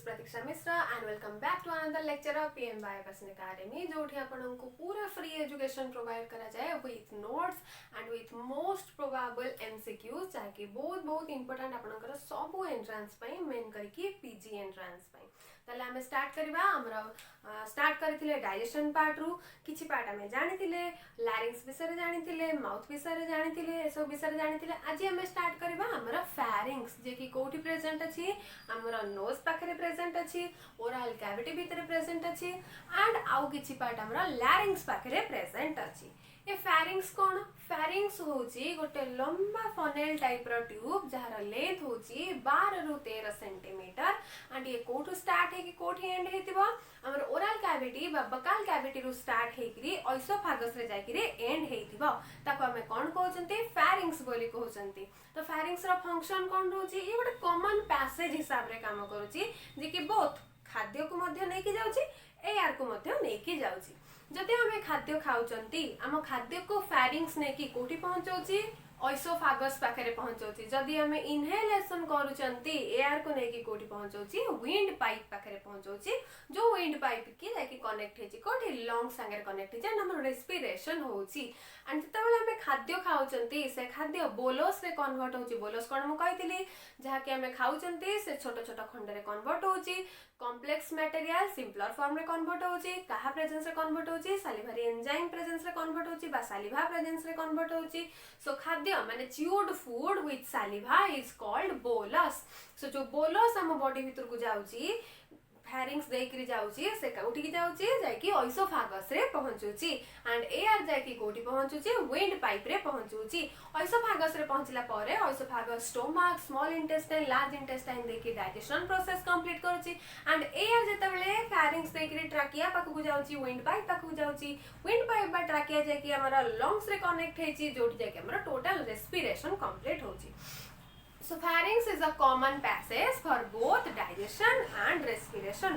Pratiksha Mishra and welcome back to another lecture of PM Biopassion academy जो आपको पूरा free education provide करा जाए with notes and with most probable MCQs जहाँकि बहुत बहुत इंपोर्टेंट आपनकर सब एंट्रांस मेन करके पीजी एंट्रांस ताले आमे स्टार्ट करबा हमरा स्टार्ट करथिले डाइजेशन पार्ट रु किछि पार्ट आमे जानिथिले लैरिंग्स विषय जानिथिले माउथ विषय जानिथिले एसो विषय जानिथिले आज आमे स्टार्ट करबा हमरा फेरिंग्स जे कि कोठी प्रेजेंट अछि हमरा नोज पाखरे प्रेजेंट अछि ओरल कैविटी भीतर प्रेजेंट अछि एंड आउ किछि पार्ट हमरा लैरिंग्स पाखरे प्रेजेंट अछि ये फेरिंग्स कोन फेरिंग्स होची गोटे लंबा फनेल टाइप रो ट्यूब जहार लेंथ होची 12 रु 13 सेंटीमीटर एंड ये कोठु स्टार्ट है कि कोठी एंड हेतिबो हमर ओरल कैविटी बा बकाल कैविटी रु स्टार्ट हेकरी ऑइसोफेगस रे जायकरी एंड हेतिबो ताको हमें कोन कहउचंती फेरिंग्स बोली कहउचंती। तो फेरिंग्स रो फंक्शन कोन होची ये गोटे कॉमन पैसेज हिसाब रे काम करूची जे कि बोथ खाद्य को मध्य नै कि जाउची एयर को मध्य नै कि जाउची जदि आमे खाद्य खाउचंती आम खाद्य को फेरिंग्स ने कि कोठी पहुंचौची ऑइसोफेगस पाखरे पहुंचौची जदि आमे इनहेलेशन करूचंती एयर को नेकी कोठी पहुंचौची विंड पाइप पाखरे पहुंचौची जो विंड पाइप की लाइक कनेक्ट हेची कोठी लंग संगे कनेक्ट हेची एंड हमर रेस्पिरेशन होची एंड जतबेले आमे खाद्य खाउचंती से खाद्य बोलस रे कन्वर्ट होची बोलस कोन मु कहितली जहा कि आमे खाउचंती से छोट छोट खंड रे कन्वर्ट होची कॉम्प्लेक्स मटेरियल सिंपलर फॉर्म रे कन्वर्ट होची काहा प्रेजेंस रे कन्वर्ट होची सालिवारी एंजाइम प्रेजेंस रे कन्वर्ट होची बा सालिवा प्रेजेंस रे कन्वर्ट होची सो खाद्य माने chewed food with saliva is called bolus so जो बोलस हम बॉडी भीतर को जाउची फेरिंग्स देकरी जाउची से उठी की जाउची जाय कि ऑइसोफेगस रे पहुंचुची एंड एयर जाय कि कोठी पहुंचुची विंड पाइप रे पहुंचुची ऑइसोफेगस रे पहुंचला पारे oesophagus stomach small intestine large intestine देकी डाइजेशन प्रोसेस कंप्लीट करूची एंड एयर जेतबेले फेरिंग्स देकरी ट्राकिया पाक को जाउची विंड पाइप पाक को जाउची विंड पाइप बा ट्राकिया जाय कि हमरा लंग्स रे कनेक्ट हेची जोठी जाय कि हमरा टोटल रेस्पिरेशन कंप्लीट होची। So pharynx is a common passage for both digestion and respiration.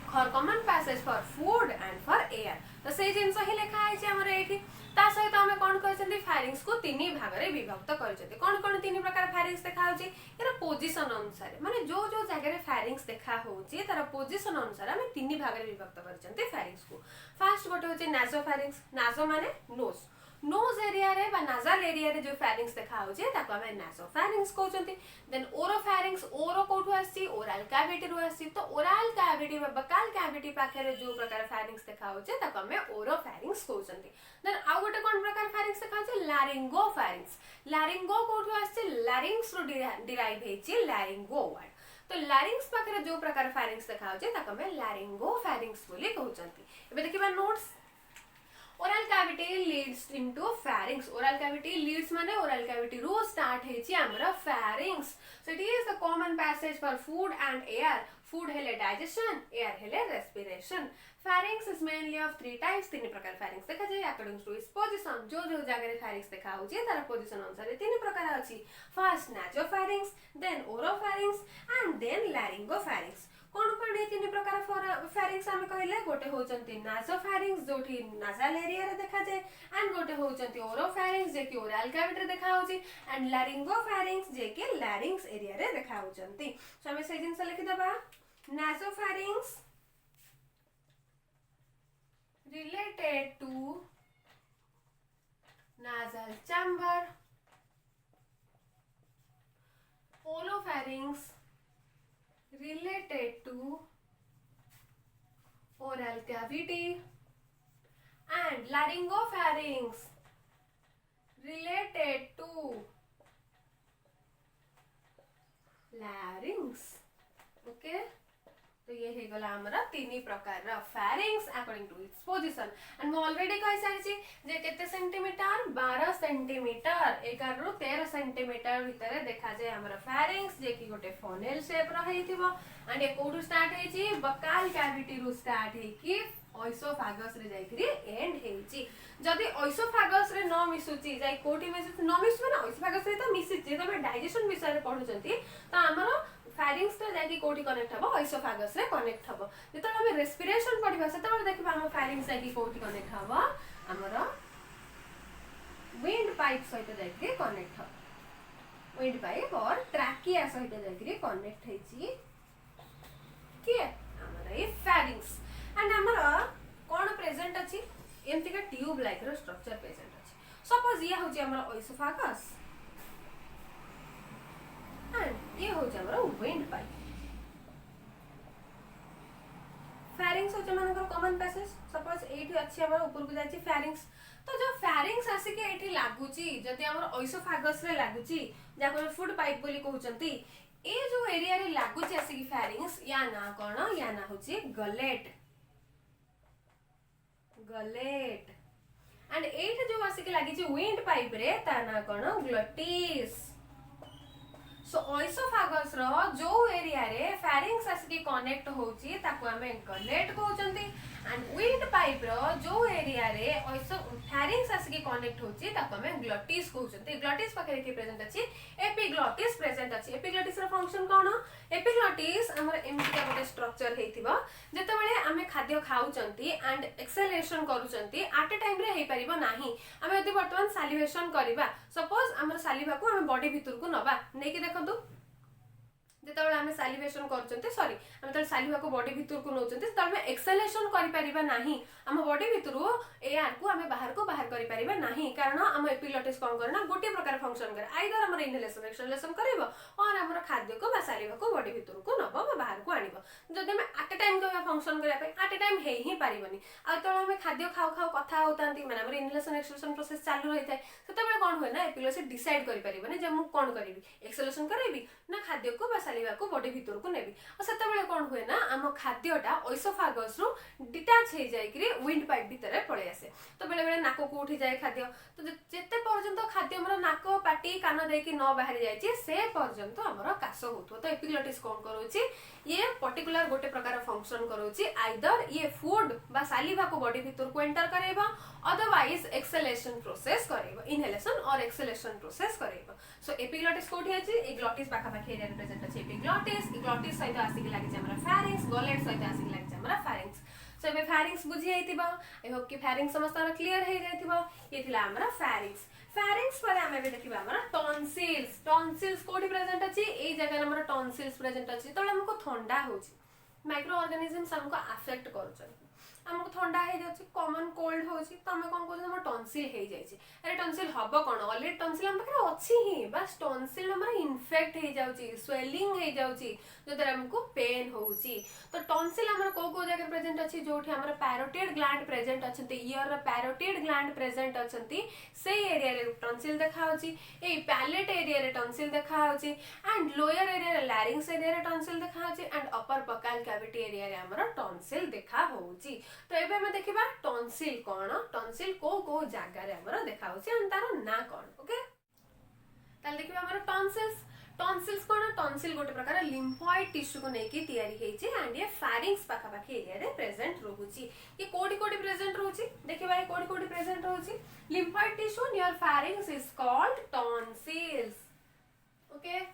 For common passage for food and for air. तो से जिंस ही लिखा है जे हमरे एठी ता सहित हमें कोन कहचंती pharynx को तीन भाग रे विभक्त करचंती कोन कोन तीन प्रकार pharynx देखा होची एरा पोजीशन अनुसार माने जो जो जगह रे pharynx देखा होची तार पोजीशन अनुसार हमें तीन भाग रे विभक्त करचंती pharynx को। फर्स्ट गोटे होची नासोफैरिंक्स नासो माने नोज नोज एरिया रे बा नाजल एरिया रे जो फेरिंग्स देखा होचे ताको हमें नासोफैरिंक्स कहउचंती। देन ओरोफैरिंक्स ओरो कोठु आसी ओरल कैविटी रु आसी तो ओरल कैविटी बा बकाल कैविटी पाखे रे जो प्रकार फेरिंग्स देखा होचे ताको हमें ओरोफैरिंक्स कहउचंती। देन आ गोटे कोन प्रकार फेरिंग्स देखा होचे लैरिंगोफैरिंक्स लैरिंगो कोठु आसी लैरिंग्स रु डिराइव हेची लैरिंगो वर्ड तो लैरिंग्स पाखे रे जो प्रकार फेरिंग्स देखा होचे ताको हमें लैरिंगोफैरिंक्स बोली कहउचंती। एबे देखिबा notes oral cavity leads into pharynx oral cavity leads माने oral cavity रो start हेची हमरा pharynx so it is the common passage for food and air food हेले digestion air हेले respiration pharynx is mainly of three types तीन प्रकार pharynx देखा जाय according to its position जो जो जगह रे pharynx देखा होची तार पोजीशन अनुसार तीन प्रकार अछि first nasopharynx then oropharynx and then laryngopharynx कोन पड़े तीन प्रकार फेरिंग्स हम कहले गोटे होचंती नासोफैरिंक्स जोठी नाजल एरिया रे देखा जाय एंड गोटे होचंती ओरोफैरिंक्स जे कि ओरल कैविटी रे देखा होची एंड लैरिंगोफैरिंक्स जे कि लैरिंग्स एरिया रे देखा होचंती सो हम से जिंस लिखि दबा nasopharynx related to nasal chamber oropharynx related to oral cavity and laryngopharynx related to larynx okay तो ये हे गला हमरा तीन प्रकार रा फेरिंग्स according to its position and मैं ऑलरेडी कहि सारिछि जे केते सेंटीमीटर 12 सेंटीमीटर 11 रु 13 सेंटीमीटर भीतर देखा जाय हमरा फेरिंग्स जे कि गोटे फनेल शेप रहिथिबो एंड ये कोठु स्टार्ट हेछि बकाल कैविटी रु स्टार्ट हेकि ऑइसोफेगस रे जायकरी एंड हेछि जदि ऑइसोफेगस रे न मिसुची जाय कोठी मिसुची न मिसबे ना ऑइसोफेगस रे त मिसिछि तमे डाइजेशन विषय रे पढुचंती त हमरो फेरिंग्स तो जाकी कोठी कनेक्ट हबो ऑइसोफेगस रे कनेक्ट हबो जेतो हम रेस्पिरेशन पढिबा से तो देखिबा हम फेरिंग्स जाकी कोठी कनेक्ट हबो हमरो विंड पाइप सहित जाकी कनेक्ट हबो विंड पाइप और ट्रैकिया सहित जाकी कनेक्ट हेछि किए हमर ए फेरिंग्स एंड हमर कोन प्रेजेंट अछि एमती का ट्यूब लाइक रो स्ट्रक्चर प्रेजेंट अछि सपोज ये होची हमर ओइसोफेगस एंड ये होची हमर विंड पाइप फेरिंग्स होची मानकर कॉमन पैसेज सपोज एठी अछि हमर ऊपर को जाची फेरिंग्स तो जो फेरिंग्स आसी के एठी लागुची जदी हमर ओइसोफेगस रे लागुची जाको फूड पाइप बोली कहउचंती ए जो एरिया रे लागुची आसी की फेरिंग्स या ना कोन या ना होची गलेट गलेट एंड एठी जो आसी के लागी विंड पाइप रे ता ना कोन ग्लटिस सो ओइसोफेगस रो जो एरिया रे फेरिंग्स आसी के कनेक्ट होची ताको हमें गलेट कहउचंती एंड विंड पाइप रो जो एरिया रे ओइसो फेरिंग्स आसी के कनेक्ट होची ताको हमें ग्लटिस कहउचंती ग्लटिस पाखरे के प्रेजेंट अछि एपिग्लटिस प्रेजेंट अछि एपिग्लटिस रो फंक्शन कोन एपिग्लटिस हमर एमटी का गोटे स्ट्रक्चर हेतिबो जते बेले हमें खाद्य खाउचंती एंड एक्सेलेशन करूचंती एट अ टाइम रे हेई परिबो नाही हमें यदि वर्तमान सालिवेशन करिबा सपोज हमर सालिवा को हमें बॉडी भीतर को नबा नै कि देखंतु जेतबेले हमें सालिवेशन करचंते सॉरी हम त सालिवा को बॉडी भीतर को नउचंते त हमें एक्सेलेशन करि परिबा नाही हम बॉडी भीतर एयर को हमें बाहर करि परिबा नाही कारण हम एपिग्लटिस कोन करना गोटे प्रकार फंक्शन करे आइदर हमर इनहेलेशन एक्सहेलेशन करबो और हमर खाद्य को बा सालिवा को बॉडी भीतर को नबो बा बाहर को आनिबो जदि हम एट अ टाइम को फंक्शन करे पे एट अ टाइम हे ही परिबनी आ त हमें खाद्य खाओ खाओ कथा होतांती माने हमर इनहेलेशन एक्सहेलेशन प्रोसेस चालू रही थाए सेतबेले कोन होय ना एपिग्लटिस डिसाइड करि परिबनी जे मु कोन करिवि एक्सहेलेशन करबी ना खाद्य को बा सालिवा को बॉडी भीतर को नेबी और सेतबेले कोन होय ना हम खाद्यटा ओइसोफेगस रो डिटैच हे जाय कि विंड पाइप भीतर पळे आसे तो बेले बेले नाको को उठी जाय खाद्य तो जेते पर्यंत खाद्य हमर नाको पाटी कान दे कि न बाहर जाय छी से पर्यंत हमर कास होतो तो एपिग्लटिस कोन करूची ये पर्टिकुलर गोटे प्रकार फंक्शन करूची आइदर ये फूड बा सालिवा को बॉडी भीतर को एंटर करेबा अदरवाइज एक्सेलेशन प्रोसेस करेबा इनहेलेशन और एक्सेलेशन प्रोसेस करेबा सो एपिग्लटिस कोठी अछि ए ग्लटिस पाखा पाखी एरिया प्रेजेंट अछि एपिग्लटिस ग्लटिस सहित आसी के लागि हमरा फेरिंग्स गलेट सहित आसी के लागि हमरा फेरिंग्स सो एबे फेरिंग्स बुझी आइतिबा आई होप कि फेरिंग्स समस्त क्लियर हे जाइतिबा ये थिला हमरा फेरिंग्स फेरिंग्स पर हमें भी देखिबा हमरा टॉन्सिल्स टॉन्सिल्स कोठी प्रेजेंट अछि ए जगह हमरा टॉन्सिल्स प्रेजेंट अछि तो हमको ठंडा होछि माइक्रो ऑर्गेनिजम्स हमको अफेक्ट करछन हमको ठंडा हे जाछि कॉमन कोल्ड होछि त हम कोन कोन हमर टॉन्सिल हे जाइछि अरे टॉन्सिल हबो कोन ऑलरेडी टॉन्सिल हम पाखरे अछि ही बस टॉन्सिल हमर इन्फेक्ट हे जाउछि स्वेलिंग हे जाउछि जदर हमको पेन होउछि तो टॉन्सिल हमर को जगह प्रेजेंट अछि जोठी हमर पैरोटिड ग्लैंड प्रेजेंट अछंती ईयर पैरोटिड ग्लैंड प्रेजेंट अछंती से एरिया रे टॉन्सिल देखा होछि ए पैलेट एरिया रे टॉन्सिल देखा होछि एंड लोअर एरिया रे लैरिंग्स एरिया रे टॉन्सिल देखा होछि and upper Bakal cavity area रे हमर टॉन्सिल देखा होछि तो एबे हम देखिबा टॉन्सिल कोन टॉन्सिल को जागा रे हमर देखा होछि एंड तारो ना कोन ओके ताल देखिबा हमर टॉन्सिल्स टॉन्सिल्स कोन टॉन्सिल गोटे प्रकार लिम्फॉइड टिश्यू को नेकी तयारी हेछि एंड ये फेरिंग्स पाखा पाखी एरिया रे प्रेजेंट रहउछि ये कोडी कोडी प्रेजेंट रहउछि देखिबा ये कोडी कोडी प्रेजेंट रहउछि lymphoid tissue near pharynx is called tonsils okay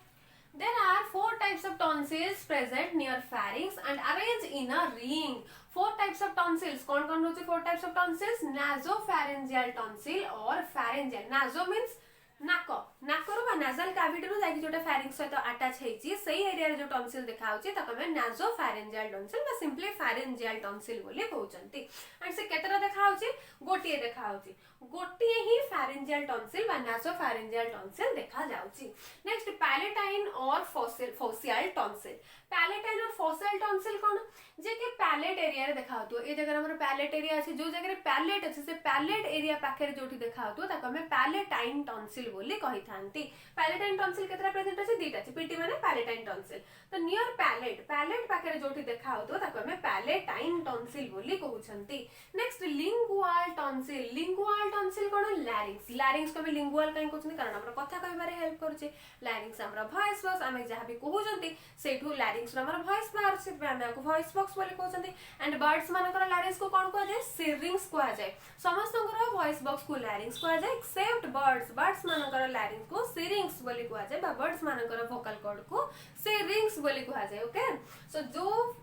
There are 4 types of tonsils present near pharynx and arranged in a ring. 4 types of tonsils. कौन कौन होती 4 types of tonsils? Nasopharyngeal tonsil or pharyngeal. Naso means नाको नाको रो nasal cavity रो जाकी जोटा pharynx सहित अटैच हेची सही एरिया रे जो टॉन्सिल देखा होची तक हमें नासोफैरिंजियल टॉन्सिल बा सिंपली फेरिंजियल टॉन्सिल बोली कहउचंती एंड से केतरा देखा होची गोटिए देखा होची गोटिए ही फेरिंजियल टॉन्सिल बा नासोफैरिंजियल टॉन्सिल देखा जाउची नेक्स्ट पैलेटाइन और फोसियल टॉन्सिल पैलेटाइन और फोसियल टॉन्सिल कोन जे के पैलेट एरिया रे देखा होतो ए जगह हमर पैलेट एरिया अछि जो जगह रे पैलेट अछि से पैलेट एरिया पाखे जोठी देखा होतो तक हमें पैलेटाइन टॉन्सिल बोली कहि थांती पैलेटाइन टॉन्सिल केतरा प्रेजेंट अछि दीटा अछि पीटी माने पैलेटाइन टॉन्सिल तो नियर पैलेट पैलेट पाखे जोठी देखा होतो तक हमें पैलेटाइन टॉन्सिल बोली कहउछंती नेक्स्ट लिंगुअल टॉन्सिल कोन लैरिंग्स को भी लिंगुअल काई कहउछंती कारण हमरा कथा कहबारे हेल्प करछे लैरिंग्स हमरा वॉइस बॉक्स हमें जहां भी कहउछंती सेठू लैरिंग्स हमरा वॉइस बॉक्स से हमें वॉइस बॉक्स बोली कहउछंती एंड बर्ड्स मानकर लैरिंग्स को कोन कह जाय सिरिंग्स कह जाय समस्तंकर वॉइस बॉक्स को लैरिंग्स कह जाय एक्सेप्ट बर्ड्स मानकर लैरिंग्स को सिरिंग्स बोली कह जाय बा बर्ड्स मानकर वोकल कॉर्ड को सिरिंग्स बोली कह जाय ओके सो जो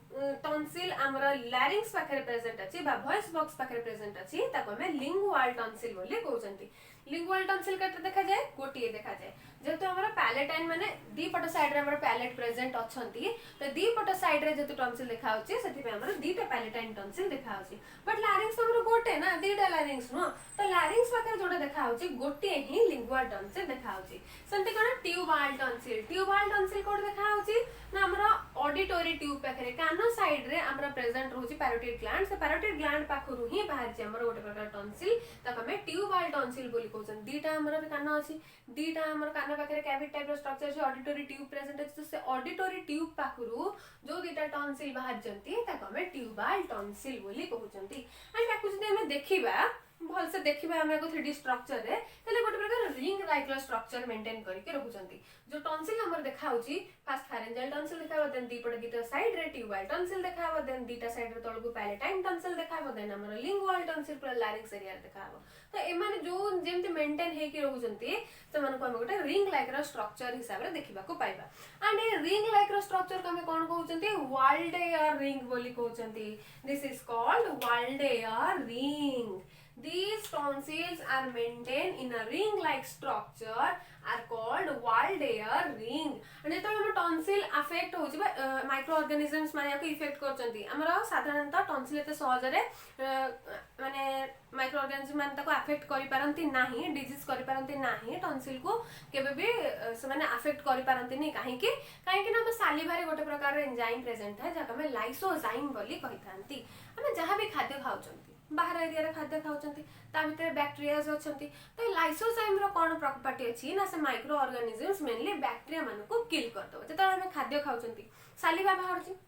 टॉन्सिल हमरा लैरिंग्स पाखे प्रेजेंट अछि बा वॉइस बॉक्स पाखे प्रेजेंट अछि ताको हमें लिंगुअल टॉन्सिल बोली कहउछंती लिंगुअल टॉन्सिल केते देखा जाए गोटे देखा जाए जेहेतु हमर पैलेटाइन माने दी पट साइड रे हमर पैलेट प्रेजेंट अछंती तो दी पट साइड रे जेतु टॉन्सिल देखा होची सेति पे हमर दीटा पैलेटाइन टॉन्सिल देखा होची बट लैरिंग्स हमर गोटे ना दीटा लैरिंग्स नो तो लैरिंग्स पाकर जोडा देखा होची गोटे ही लिंगुअल टॉन्सिल देखा होची सेंते कोन ट्यूबाल टॉन्सिल कोड देखा होची ना हमर ऑडिटरी ट्यूब पाखरे कानो साइड रे हमर प्रेजेंट रहउची पैरोटिड ग्लैंड से पैरोटिड ग्लैंड पाखरु ही बाहर जे हमर गोटे प्रकार टॉन्सिल तक हमें ट्यूबाल टॉन्सिल बोली कहउछन दीटा हमर कानो अछि दीटा हमर कानो पाखरे कैविटी टाइप रो स्ट्रक्चर छै ऑडिटरी ट्यूब प्रेजेंट अछि तो से ऑडिटरी ट्यूब पाखरु जो दीटा टॉन्सिल बाहर जंती तक हमें ट्यूबाल टॉन्सिल बोली कहउछंती एंड ताकू जदि हमें देखिबा भल से देखिबा हमें को 3D स्ट्रक्चर रे तले गोटे प्रकार रिंग लाइक स्ट्रक्चर मेंटेन करके रखुचंती जो टॉन्सिल हमर देखाउची फर्स्ट फेरेंजियल टॉन्सिल देखाबो देन दीपट दीटा साइड रे ट्यूबाल टॉन्सिल देखाबो देन दीटा साइड रे तळगु पैलेटाइन टॉन्सिल देखाबो देन हमर लिंगुअल टॉन्सिल पूरा लैरिंग्स एरिया रे देखाबो तो ए माने जो जेमति मेंटेन हे कि रहुचंती से मन को हम गोटे रिंग लाइक स्ट्रक्चर हिसाब रे देखिबा को पाइबा and a ring like structure को हम कोन कहउचंती वाल्डेयर रिंग बोली कहउचंती this is called Waldeyer ring. These tonsils are maintained in a ring-like structure are called Waldeyer ring. And जेतो हम टॉन्सिल अफेक्ट होची माइक्रो ऑर्गेनिजम्स माने को इफेक्ट करचंती हमरा साधारणतः टॉन्सिल एते सहज रे माने माइक्रो ऑर्गेनिजम माने ताको अफेक्ट करि पारंती नाही डिजीज करि पारंती नाही टॉन्सिल को केबे भी से माने अफेक्ट करि पारंती नहीं काहे कि ना हम सालिभारे गोटे प्रकार रे एंजाइम प्रेजेंट है जाका में लाइसोजाइम बोली कहिथांती हम जहां भी खाद्य खाउचंती बाहर एरिया रे खाद्य खाउचंती ता भितर बैक्टीरियाज अछंती तो लाइसोजाइम रो कोन प्रॉपर्टी अछि ना से माइक्रो ऑर्गेनिजम्स मेनली बैक्टीरिया माने को किल करदो जेता हम खाद्य खाउचंती सालिभा बाहरची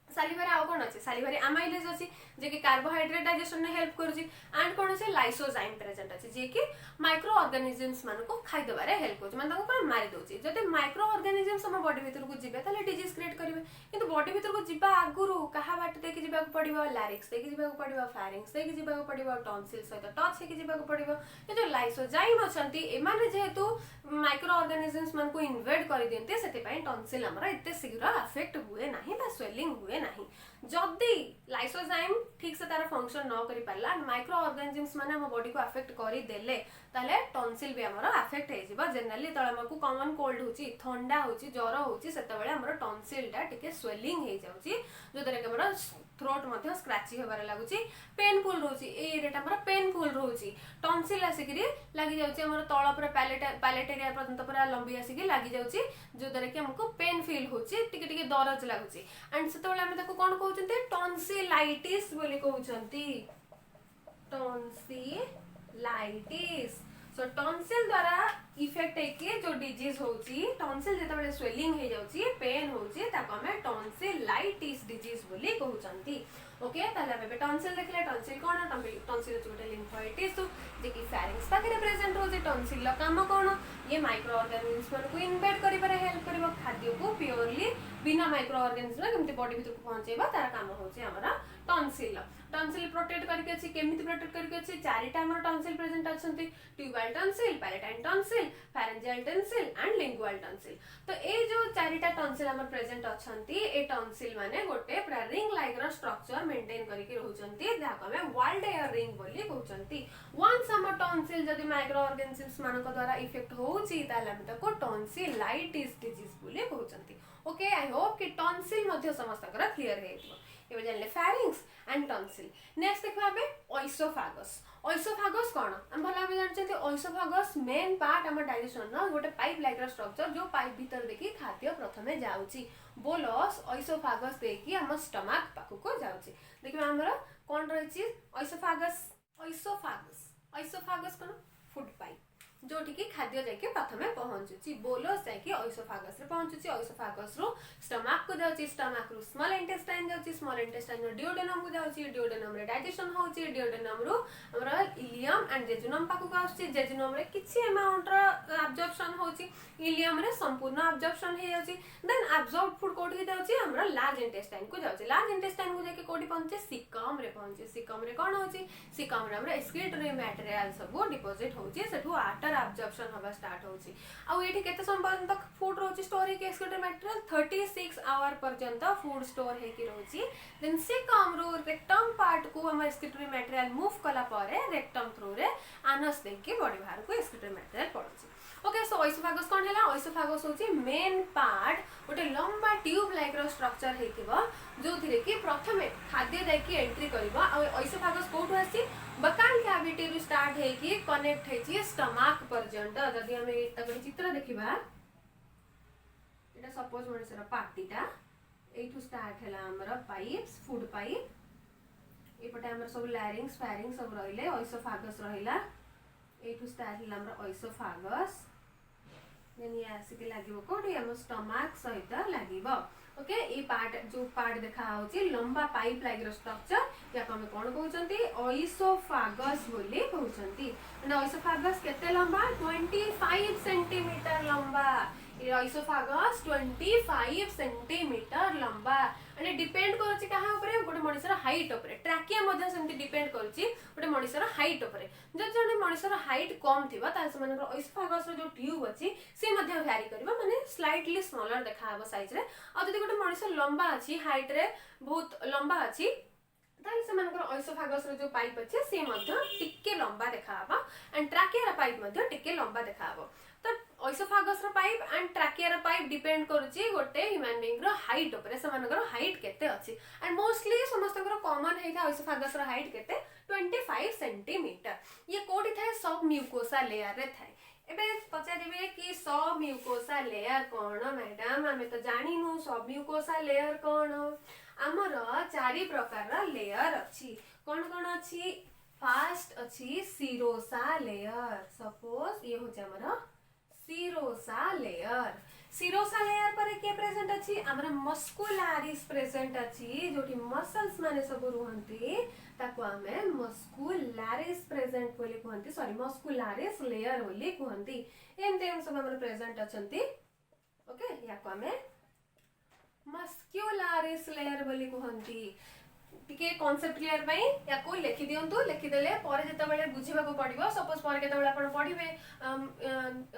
सालिभारे आउ कोन अछि सालिभारे अमाइलेज अछि जे कि कार्बोहाइड्रेट डाइजेशन ने हेल्प करूची एंड कोन अछि लाइसोजाइम प्रेजेंट अछि जे कि माइक्रो ऑर्गेनिजम्स माने को खाइ दबारे हेल्प करूची माने ताको पूरा मारि दोची जते माइक्रो ऑर्गेनिजम्स हम बॉडी भीतर को जिबे ताले डिजीज क्रिएट करिवे किंतु बॉडी भीतर को जिबा आगुरु कहा बाट देके जिबा को पड़िबो लैरिंग्स देके जिबा को पड़िबो फेरिंग्स देके जिबा को पड़िबो टॉन्सिल सहित टच हेके जिबा को पड़िबो ए जो लाइसोजाइम अछंती ए माने जेहेतु माइक्रो ऑर्गेनिजम्स मान को इन्वेड करि दियंते सेते पय टॉन्सिल हमरा एते शीघ्र अफेक्ट हुए नाही बा स्वेलिंग हुए नाही जदी लाइसोजाइम ठीक से तार फंक्शन न करि पारला माइक्रो ऑर्गेनिजम्स माने हम बॉडी को अफेक्ट करि देले ताले टॉन्सिल भी हमरा अफेक्ट हे जिबा जनरली तळे हमकु कॉमन कोल्ड होची ठंडा होची ज्वर होची सेते बेले हमरा टॉन्सिल टा टिके स्वेलिंग हे जाउची जो दरे के हमरा थ्रोट मध्ये स्क्रैची होबारे लागुची पेनफुल रहउची ए एरिया हमरा पेनफुल रहउची टॉन्सिल आसिकरी लागि जाउची हमरा तळ पर पैलेट एरिया पर्यंत पूरा लंबी आसिकी लागि जाउची जो दरे के हमको पेन फील होची टिके टिके दरज लागुची एंड सेतोले हम ताको कोन कहउचंती टॉन्सिलाइटिस बोली कहउचंती टॉन्सिलाइटिस सो टॉन्सिल द्वारा इफेक्ट है कि जो डिजीज होची टॉन्सिल जेता बेले स्वेलिंग हे जाउची पेन होची ताको हम टॉन्सिलाइटिस डिजीज बोली कहउचंती ओके ताले हम टॉन्सिल देखले टॉन्सिल कोन टॉन्सिल गोटे लिम्फोइटिस जे कि फेरिंग्स पाखरे प्रेजेंट होची टॉन्सिल ला काम कोन ये माइक्रो ऑर्गेनिजम्स मन को इन्वेड करि पारे हेल्प करिवो खाद्य को प्योरली बिना माइक्रो ऑर्गेनिजम केमति बॉडी भीतर को पहुंचेबा तार काम होची हमरा टॉन्सिल प्रोटेक्ट करके अछि केमिति प्रोटेक्ट करके अछि चारिटा हमर टॉन्सिल प्रेजेंट अछंती tubal tonsil palatine tonsil pharyngeal tonsil and lingual tonsil तो ए जो चारिटा टॉन्सिल हमर प्रेजेंट अछंती ए टॉन्सिल माने गोटे पूरा रिंग लाइक रो स्ट्रक्चर मेंटेन करके रहउचंती जाको हम वाल्डेयर रिंग बोली कहउचंती वंस हमर टॉन्सिल जदी माइक्रो ऑर्गेनिजम्स मानक द्वारा इफेक्ट होउची ताले हम ताको टॉन्सिलाइटिस डिजीज बोली कहउचंती ओके आई होप कि टॉन्सिल मध्ये समस्त क्लियर हेइतो एबे जानले फेरिंग्स एंड टॉन्सिल नेक्स्ट देखबा बे ओइसोफागस कोन हम भला भी जानछथि ओइसोफागस मेन पार्ट हमर डाइजेशन न गोटे पाइप लाइक स्ट्रक्चर जो पाइप भीतर देखि खाद्य प्रथमे जाउची बोलस ओइसोफागस देखि हम स्टमक पाखु को जाउची देखबा हमर कोन रहछि ओइसोफागस कोन फूड पाइप जोटी की खाद्य जाके प्रथमे पहुंचुची बोलस जाके ओइसोफागस रे पहुंचुची ओइसोफागस रो स्टमक को जाउची स्टमक रो स्मॉल इंटेस्टाइन जाउची स्मॉल इंटेस्टाइन रो ड्यूडेनम को जाउची ड्यूडेनम रे डाइजेशन होउची ड्यूडेनम रो हमरा इलियम एंड जेजुनम पाकु को आउची जेजुनम रे किछि अमाउंट रो अब्जॉर्प्शन होची इलियम रे संपूर्ण अब्जॉर्प्शन हे जाउची देन अब्जॉर्ब फूड कोठी हे जाउची हमरा लार्ज इंटेस्टाइन को जाउची लार्ज इंटेस्टाइन को जाके कोठी पहुंचे सिकम रे पहुंचे सिकम रे कोन होची सिकम रे हमरा एक्सक्रीटरी मटेरियल सब डिपोजिट होची सेठू वाटर अब्जॉर्प्शन होबा स्टार्ट होची आ एठी केते समय तक फूड रोची स्टोर हे के एक्सक्रीटरी मटेरियल 36 आवर पर्यंत फूड स्टोर हे की रोची देन सिकम रो रेक्टम पार्ट को हम एक्सक्रीटरी मटेरियल मूव कला पारे रेक्टम थ्रू रे आनस देके बॉडी बाहर को excretory material पड़ुची okay so oesophagus कोन हैला ओइसोफागस होची मेन पार्ट गोटे लंबा ट्यूब लाइक रो स्ट्रक्चर हेतिबो जो थिरे कि प्रथमे खाद्य देकी एंट्री करबो आ ओइसोफागस कोठु आसी बकाल कैविटी रु स्टार्ट हे कि कनेक्ट हे छी स्टमक पर्यंत जदी हम एटा चित्र देखिबा एटा सपोज मनुष्यर पार्टीटा एठू स्टार्ट हैला हमर पाइप्स फूड पाइप एपटे हमर सब लैरिंग्स फैरिंग्स सब रहिले ओइसोफागस रहिला एठू स्टार्ट हैला हमर ओइसोफागस देन ये आसिके लागिबो कोठी हम स्टमक सहित लागिबो ओके ए पार्ट जो पार्ट देखा होची लंबा पाइप लाइक रो स्ट्रक्चर या हम कोन कहउचंती ओइसोफागस बोली कहउचंती एंड ओइसोफागस केते लंबा 25 सेंटीमीटर लंबा ये ओइसोफागस 25 सेंटीमीटर लंबा एंड डिपेंड करछि कहा ऊपर गोटे मनुष्यर हाइट ऊपर ट्रैकिया मध्ये सेमति डिपेंड करछि गोटे मनुष्यर हाइट ऊपर जब जने मनुष्यर हाइट कम थिबा ता समान ओइसोफागस रो जो ट्यूब अछि से मध्ये वैरी करबा माने स्लाइटली स्मॉलर देखाबो साइज रे आ जदि गोटे मनुष्य लंबा अछि हाइट रे बहुत लंबा अछि ताले समान ओइसोफागस रो जो पाइप अछि से मध्ये टिके लंबा देखाबा एंड ट्रैकिया रो पाइप मध्ये टिके लंबा देखाबो तो ओइसोफागस रो पाइप एंड ट्रैकिया रो पाइप डिपेंड करूची गोटे ह्यूमन बीइंग रो हाइट ऊपर समानकर हाइट केते अछि एंड मोस्टली समस्तकर कॉमन हेता ओइसोफागस रो हाइट केते 25 सेंटीमीटर ये कोठी थाए सब म्यूकोसा लेयर रे थाए एबे पचारिबे कि सब म्यूकोसा लेयर कोन मैडम हमें तो जानिनु सब म्यूकोसा लेयर कोन हमर चारि प्रकार लेयर अछि कोन कोन अछि फर्स्ट अछि सिरोसा लेयर सपोज ये होचे हमर सिरोसा लेयर पर के प्रेजेंट अछि हमरा मस्कुलारिस प्रेजेंट अछि जोठी मसल्स माने सब रुहंती ताको हमें मस्कुलारिस प्रेजेंट बोली कहंती सॉरी मस्कुलारिस लेयर बोली कहंती एमते हम सब हमरा प्रेजेंट अछंती ओके याको हमें मस्कुलारिस लेयर बोली कहंती टिके कांसेप्ट क्लियर पई याको लिखि दियंतु लिखि देले पर जेते बेले बुझिबा को पड़िबो सपोज पर केते बेले आपण पढिबे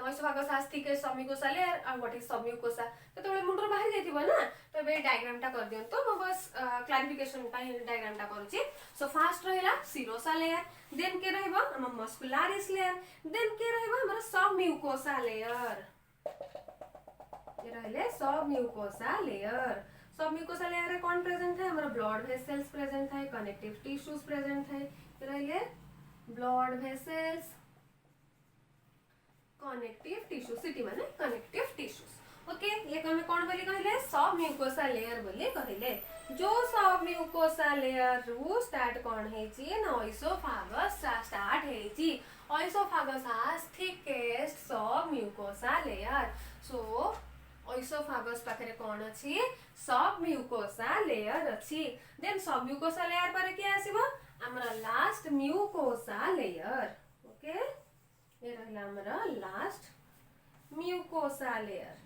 oesophagus आस्थिके समिकोसा layer uh what is समिकोसा केते बेले मुंडर बाहर जाइथिबो ना तो बे डायग्राम टा कर दियंतु म बस क्लैरिफिकेशन पई डायग्राम टा करूची सो फर्स्ट रहला सिरोसा लेयर देन के रहबो हम मस्कुलारिस लेयर देन के रहबो हमर समिकोसा लेयर ये रहले समिकोसा लेयर सब म्यूकोसा लेयर रे कौन प्रेजेंट है हमारा ब्लड वेसल्स प्रेजेंट है कनेक्टिव टिश्यूज प्रेजेंट है रहले blood vessels connective tissue city माने कनेक्टिव टिश्यूज ओके ये हमें कौन बोली कहले सब म्यूकोसा लेयर बोली कहले जो सब म्यूकोसा लेयर रु स्टार्ट कौन है छी ना ओइसोफागस स्टार्ट है छी ओइसोफागस हैज थिकेस्ट सब म्यूकोसा लेयर सो ओइसोफागस पाखरे कोन अछि सब म्यूकोसा लेयर अछि देन सब म्यूकोसा लेयर पर के आसीबो हमरा लास्ट म्यूकोसा लेयर ओके ये रहला हमरा लास्ट म्यूकोसा लेयर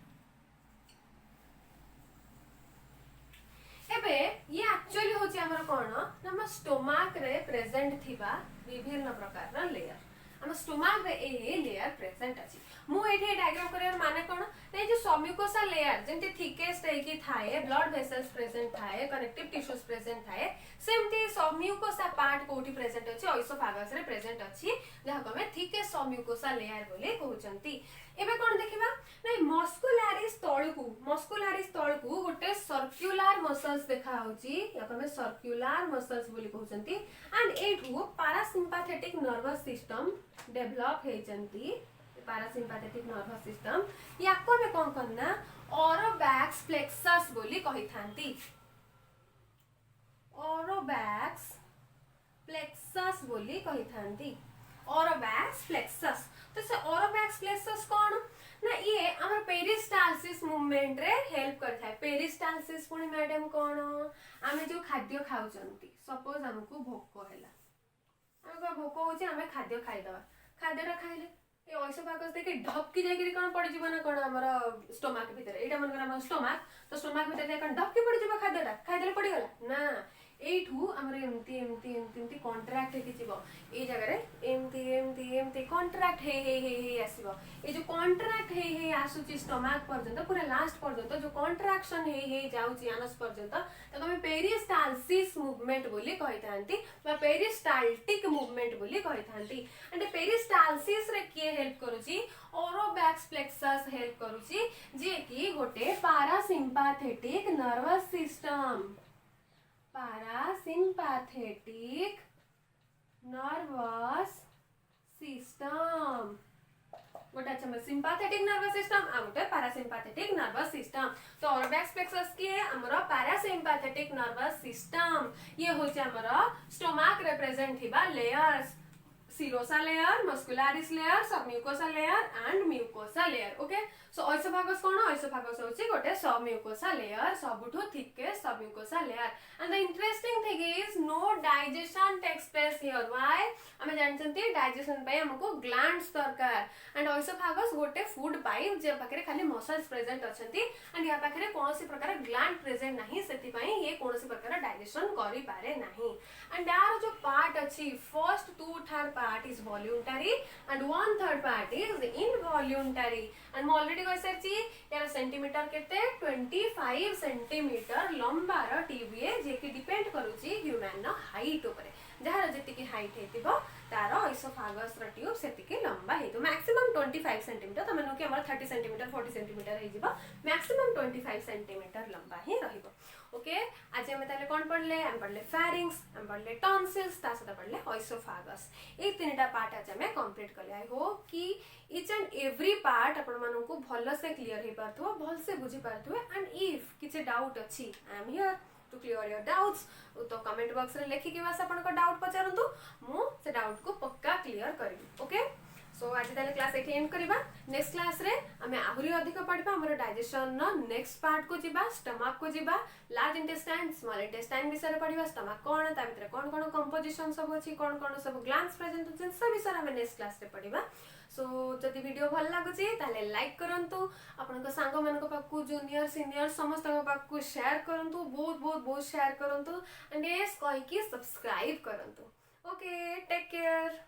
एबे ये एक्चुअली होछि हमरा कोन हम स्टोमक रे प्रेजेंट थिबा विभिन्न प्रकार र लेयर हम स्टोमक रे ए लेयर प्रेजेंट अछि मु एठी डायग्राम करे माने कोन नै जो सब्म्यूकोसा लेयर जेंति थिकेस्ट है कि थाए ब्लड वेसल्स प्रेजेंट थाए कनेक्टिव टिश्यूज प्रेजेंट थाए सेमति सब्म्यूकोसा पार्ट कोठी प्रेजेंट अछि ओइसोफागस रे प्रेजेंट अछि जहा को हमें थिकेस्ट सब्म्यूकोसा लेयर बोले कहउचंती एबे कोन देखिबा नै मस्कुलारिस तळकु गोटे सर्कुलर मसल्स देखा होची या को हमें सर्कुलर मसल्स बोली कहउचंती एंड एठू पैरासिम्पैथेटिक नर्वस सिस्टम डेवलप हेचंती पैरासिम्पैथेटिक नर्वस सिस्टम याको में कोन करना ओरोबैक्स प्लेक्सस बोली कहि थांती ओरोबैक्स प्लेक्सस बोली कहि थांती ओरोबैक्स प्लेक्सस तो से ओरोबैक्स प्लेक्सस कोन ना ये हमर पेरिस्टालसिस मूवमेंट रे हेल्प करता है पेरिस्टालसिस पुनी मैडम कोन आमे जो खाद्य खाउचंती सपोज हमको भोक होला हमको भोक होची हमें खाद्य खाइ दवा खाद्यटा खाइले ए ऑइसोफेगस देखि ढपकी जाकि कौन पड़ जीव ना कौन हमर स्टोमक भीतर एटा मन हमर स्टोमक तो स्टोमक भीतर कौन ढपकी पड़ जीव खाद्यटा खाइदेले पड़ी गला ना एठू हमर एमती एमती एमती एमती कॉन्ट्रैक्ट हेकि जीव ए जगह रे एमती एमती एमती कॉन्ट्रैक्ट हे आसीबो ए जो कॉन्ट्रैक्ट हे आसुची स्टोमक पर्यंत पूरा लास्ट पर्यंत जो कॉन्ट्रैक्शन हे जाउची आनस पर्यंत ताको हम पेरिस्टालसिस मूवमेंट बोली कहिथांती बा पेरिस्टाल्टिक मूवमेंट बोली कहिथांती एंड पेरिस्टालसिस रे किए हेल्प करूची ओरोबैक्स प्लेक्सस हेल्प करूची जे कि गोटे parasympathetic nervous system parasympathetic nervous system गोटे अच्छा सिंपैथेटिक नर्वस सिस्टम आ गोटे पैरासिम्पैथेटिक नर्वस सिस्टम तो ओरोबैक्स प्लेक्सस के हमरो पैरासिम्पैथेटिक नर्वस सिस्टम ये होचे हमरो स्टोमक रिप्रेजेंट हिबा layers serosa layer muscularis layer submucosa layer and mucosa layer okay so oesophagus कोन ऑइसोफेगस होची गोटे सबम्यूकोसा लेयर सबुठो thickest submucosa layer and the interesting thing is no digestion takes place here why हमें जानचंती digestion पे हमको glands दरकार and oesophagus गोटे फूड पाइप जे पाखरे खाली मसल्स प्रेजेंट अछंती एंड या पाखरे कोनोसी प्रकार ग्लैंड प्रेजेंट नाही सेति पई ये कोनोसी प्रकार डाइजेशन करि पारे नाही एंड यार जो पार्ट अछि first 2/3 part is voluntary and 1/3 part is involuntary and मैं already कह सरची यार सेंटीमीटर केते 25 सेंटीमीटर लंबा रो टीबीए जे कि डिपेंड करूची ह्यूमन नो हाइट ऊपर जहार जति की हाइट हेतिबो तार ऑइसोफेगस रो ट्यूब सेति के लंबा हेतो मैक्सिमम 25 सेंटीमीटर त मनु कि हमर 30 सेंटीमीटर 40 सेंटीमीटर हे जिवो मैक्सिमम 25 सेंटीमीटर लंबा ही रहिबो ओके आज हम ताले कोन पढले हम पढले फेरिंग्स हम पढले टॉन्सिल्स ता सदा पढले ऑइसोफेगस ए तीनटा पार्ट आज हम कंप्लीट करले आई होप कि ईच एंड एवरी पार्ट अपन मानन को भलो से क्लियर हे पारथो भल से बुझी पारथो एंड इफ किछ डाउट अछि I am here to clear your doubts तो कमेंट बॉक्स रे लिखि के बस अपन को डाउट पचारंतु मु से डाउट को पक्का क्लियर करिबी ओके सो आज ताले क्लास एठी एंड करबा नेक्स्ट क्लास रे हमें आहुरी अधिक पढबा हमर डाइजेशन न नेक्स्ट पार्ट को जिबा स्टमक को जिबा लार्ज इंटेस्टाइन स्मॉल इंटेस्टाइन विषय रे पढबा स्टमक कोन ता भीतर कोन कोन कंपोजिशन सब अछि कोन कोन सब ग्लैंड्स प्रेजेंट अछि सब विषय हमें नेक्स्ट क्लास रे पढबा सो जदि वीडियो भल लागुची ताले लाइक करंतु आपन को सांग मन को पाकू जूनियर सीनियर समस्त को पाकू शेयर करंतु बहुत शेयर करंतु एंड यस कहि कि सब्सक्राइब करंतु ओके टेक केयर।